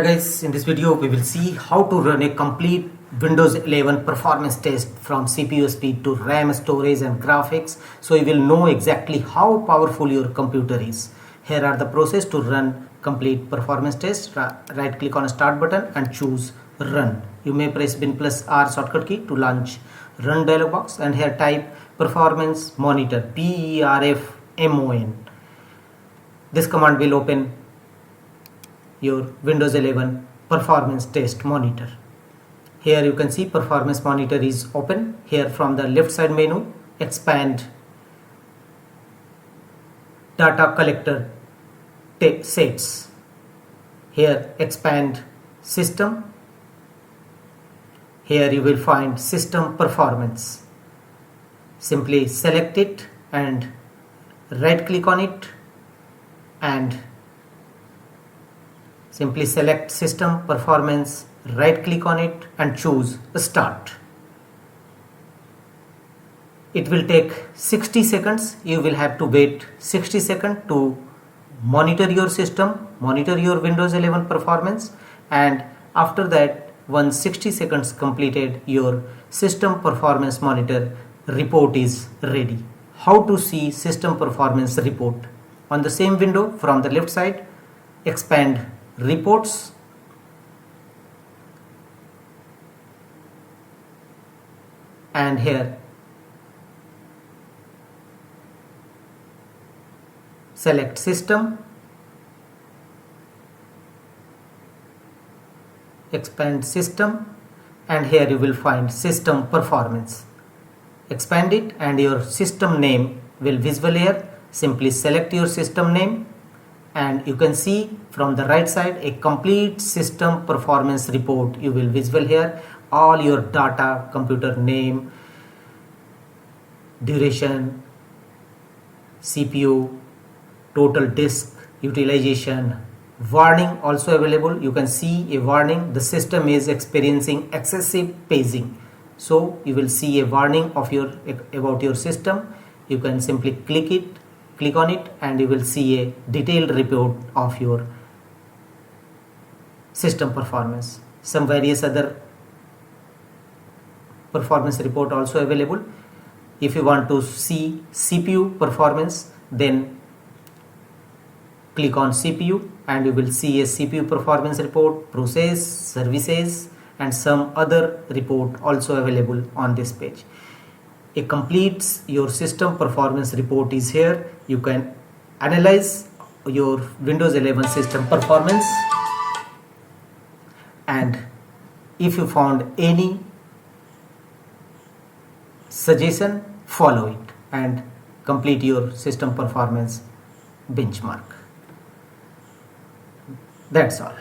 guys, in this video we will see how to run a complete Windows 11 performance test from CPU speed to RAM storage and graphics, so you will know exactly how powerful your computer is. Here are the process to run complete performance test. Right click on start button and choose run. You may press Bin plus R shortcut key to launch run dialog box, and here type performance monitor, PERFMON. This command will open your Windows 11 performance test monitor. Here you can see performance monitor is open. Here from the left side menu, expand data collector sets. Here expand system. Here you will find system performance. Simply select it and right click on it and simply select system performance, right click on it and choose start. It will take 60 seconds. You will have to wait 60 seconds to monitor your system, monitor your Windows 11 performance, and after that, once 60 seconds completed, your system performance monitor report is ready. How to see system performance report? On the same window from the left side, expand reports, and here select system, expand system, and here you will find system performance. Expand it and your system name will visible here. Simply select your system name and you can see from the right side a complete system performance report. You will visible here all your data, computer name, duration, CPU, total disk utilization, warning also available. You can see a warning, the system is experiencing excessive paging, so you will see a warning of about your system. You can simply click on it and you will see a detailed report of your system performance. Some various other performance report also available. If you want to see CPU performance, then click on CPU and you will see a CPU performance report, process, services, and some other report also available on this page. A complete your system performance report is here. You can analyze your Windows 11 system performance, and if you found any suggestion, follow it and complete your system performance benchmark. That's all.